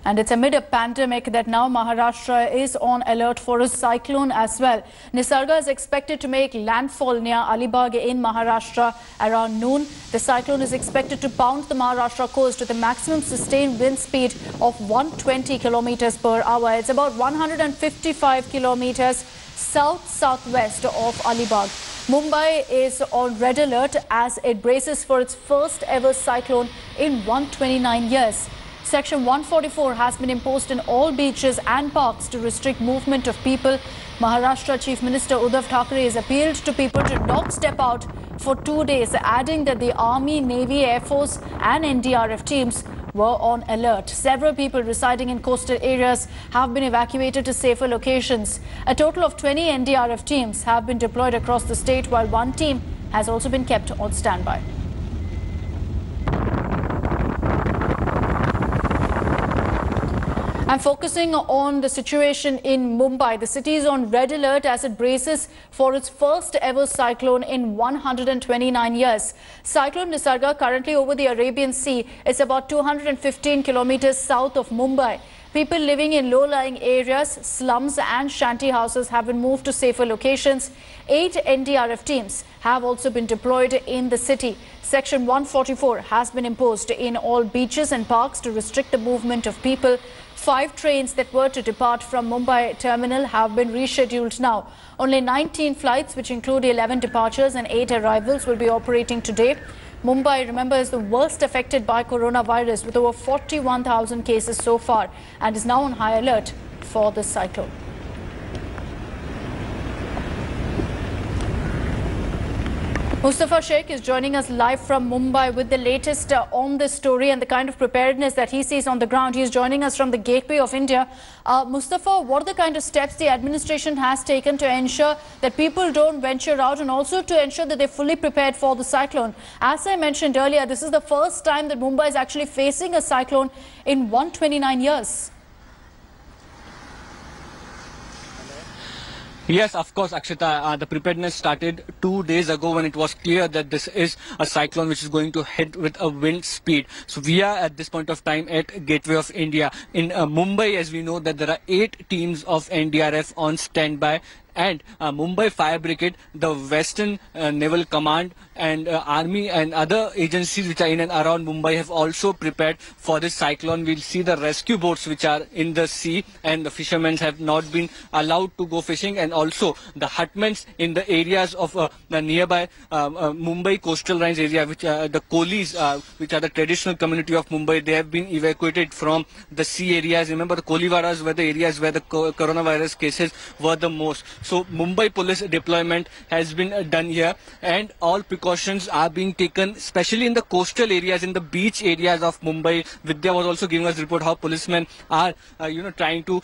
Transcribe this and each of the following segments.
And it's amid a pandemic that now Maharashtra is on alert for a cyclone as well. Nisarga is expected to make landfall near Alibag in Maharashtra around noon. The cyclone is expected to pound the Maharashtra coast with a maximum sustained wind speed of 120 kilometers per hour. It's about 155 kilometers south-southwest of Alibag. Mumbai is on red alert as it braces for its first ever cyclone in 129 years. Section 144 has been imposed in all beaches and parks to restrict movement of people. Maharashtra Chief Minister Uddhav Thackeray has appealed to people to not step out for 2 days, adding that the Army, Navy, Air Force and NDRF teams were on alert. Several people residing in coastal areas have been evacuated to safer locations. A total of 20 NDRF teams have been deployed across the state, while one team has also been kept on standby. I'm focusing on the situation in Mumbai. The city is on red alert as it braces for its first ever cyclone in 129 years. Cyclone Nisarga, currently over the Arabian Sea, is about 215 kilometers south of Mumbai. People living in low-lying areas, slums and shanty houses have been moved to safer locations. 8 NDRF teams have also been deployed in the city. Section 144 has been imposed in all beaches and parks to restrict the movement of people. 5 trains that were to depart from Mumbai terminal have been rescheduled now. Only 19 flights, which include 11 departures and 8 arrivals, will be operating today. Mumbai, remember, is the worst affected by coronavirus with over 41,000 cases so far and is now on high alert for the cyclone. Mustafa Sheikh is joining us live from Mumbai with the latest on this story and the kind of preparedness that he sees on the ground. He is joining us from the Gateway of India. Mustafa, what are the kind of steps the administration has taken to ensure that people don't venture out and also to ensure that they're fully prepared for the cyclone? As I mentioned earlier, this is the first time that Mumbai is actually facing a cyclone in 129 years. Yes, of course, Akshita. The preparedness started 2 days ago when it was clear that this is a cyclone which is going to hit with a wind speed. So we are at this point of time at Gateway of India. In Mumbai, as we know, that there are 8 teams of NDRF on standby. And Mumbai Fire Brigade, the Western Naval Command and Army and other agencies which are in and around Mumbai have also prepared for this cyclone. We'll see the rescue boats which are in the sea, and the fishermen have not been allowed to go fishing, and also the hutments in the areas of the nearby Mumbai coastal lines area, which the Kolis, which are the traditional community of Mumbai, they have been evacuated from the sea areas. Remember, the Koliwaras were the areas where the coronavirus cases were the most. So Mumbai police deployment has been done here, and all precautions are being taken, especially in the coastal areas, in the beach areas of Mumbai. Vidya was also giving us a report how policemen are, trying to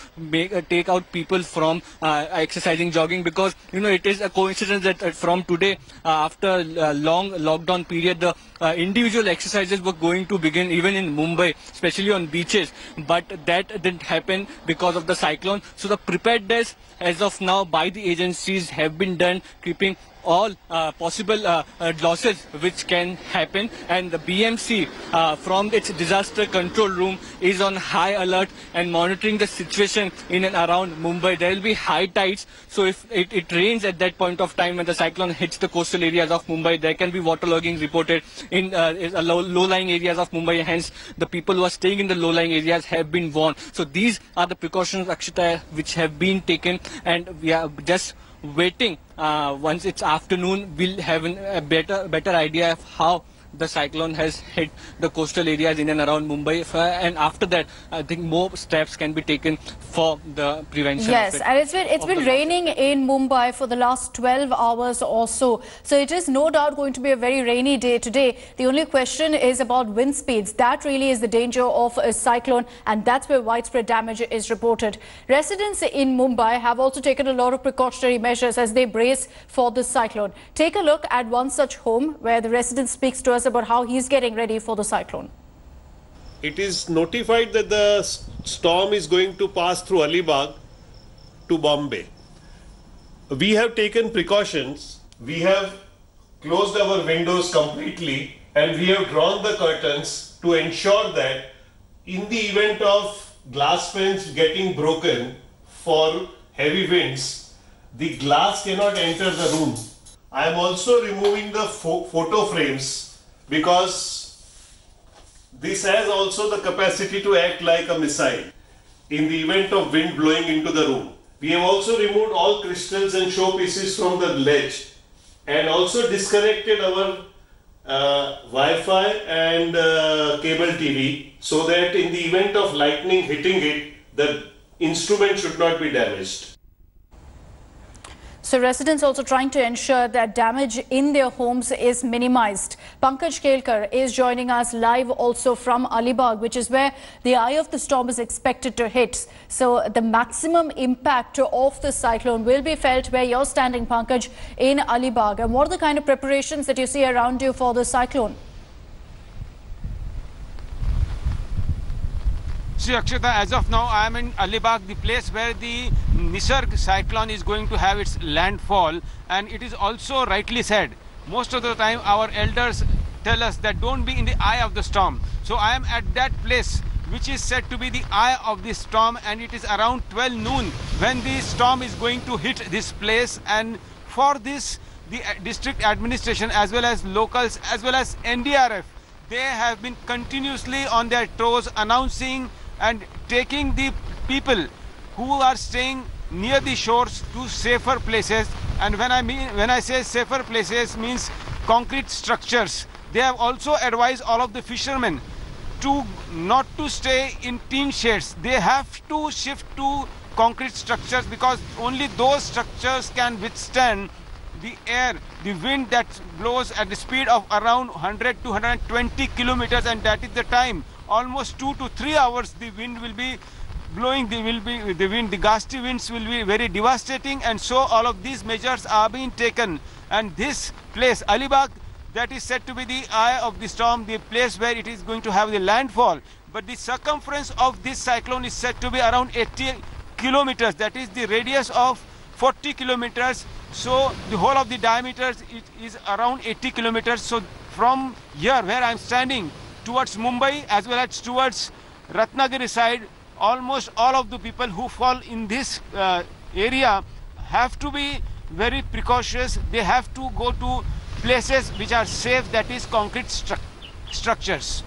take out people from exercising, jogging, because it is a coincidence that from today, after a long lockdown period, the individual exercises were going to begin even in Mumbai, especially on beaches, but that didn't happen because of the cyclone. So the preparedness as of now by the agencies have been done, keeping all possible losses which can happen, and the BMC from its disaster control room is on high alert and monitoring the situation in and around Mumbai. There will be high tides, so if it rains at that point of time when the cyclone hits the coastal areas of Mumbai, there can be waterlogging reported in low-lying areas of Mumbai. Hence, the people who are staying in the low-lying areas have been warned. So these are the precautions, Akshita, which have been taken, and we are just waiting. Once it's afternoon, we'll have a better idea of how the cyclone has hit the coastal areas in and around Mumbai, and after that, I think more steps can be taken for the prevention. Yes, and it's been raining in Mumbai for the last 12 hours or so. So it is no doubt going to be a very rainy day today. The only question is about wind speeds. That really is the danger of a cyclone, and that's where widespread damage is reported. Residents in Mumbai have also taken a lot of precautionary measures as they brace for this cyclone. Take a look at one such home where the resident speaks to us about how he's getting ready for the cyclone. It is notified that the storm is going to pass through Alibag to Bombay. We have taken precautions. We have closed our windows completely and we have drawn the curtains to ensure that in the event of glass panes getting broken for heavy winds, the glass cannot enter the room. I am also removing the photo frames because this has also the capacity to act like a missile in the event of wind blowing into the room. We have also removed all crystals and showpieces from the ledge and also disconnected our Wi-Fi and cable TV so that in the event of lightning hitting it, the instrument should not be damaged. So residents also trying to ensure that damage in their homes is minimized. Pankaj Kelkar is joining us live also from Alibag, which is where the eye of the storm is expected to hit. So the maximum impact of the cyclone will be felt where you're standing, Pankaj, in Alibag. And what are the kind of preparations that you see around you for the cyclone? See, Akshata, as of now, I am in Alibag, the place where the Nisarg cyclone is going to have its landfall. And it is also rightly said, most of the time our elders tell us that don't be in the eye of the storm. So I am at that place which is said to be the eye of the storm, and it is around 12 noon when the storm is going to hit this place. And for this, the district administration as well as locals as well as NDRF, they have been continuously on their toes announcing and taking the people who are staying near the shores to safer places. And when I say safer places, means concrete structures. They have also advised all of the fishermen to not to stay in tin sheds. They have to shift to concrete structures because only those structures can withstand the air, the wind that blows at the speed of around 100 to 120 kilometers, and that is the time. Almost 2 to 3 hours the wind will be blowing, the gusty winds will be very devastating, and so all of these measures are being taken. And this place, Alibag, that is said to be the eye of the storm, the place where it is going to have the landfall. But the circumference of this cyclone is said to be around 80 kilometers, that is the radius of 40 kilometers. So the whole of the diameter is around 80 kilometers. So from here where I am standing towards Mumbai as well as towards Ratnagiri side, almost all of the people who fall in this area have to be very precautious. They have to go to places which are safe, that is concrete structures.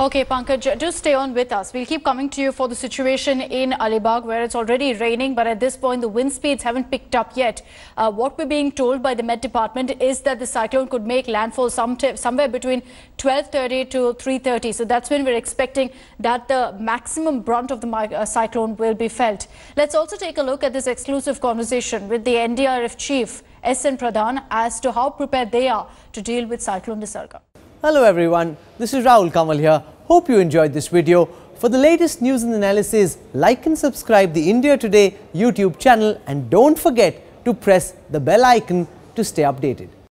Okay, Pankaj, do stay on with us. We'll keep coming to you for the situation in Alibag, where it's already raining, but at this point the wind speeds haven't picked up yet. What we're being told by the Met Department is that the cyclone could make landfall somewhere between 12:30 to 3:30. So that's when we're expecting that the maximum brunt of the cyclone will be felt. Let's also take a look at this exclusive conversation with the NDRF Chief, S.N. Pradhan, as to how prepared they are to deal with Cyclone Nisarga. Hello everyone, this is Rahul Kamal here. Hope you enjoyed this video. For the latest news and analysis, like and subscribe the India Today YouTube channel, and don't forget to press the bell icon to stay updated.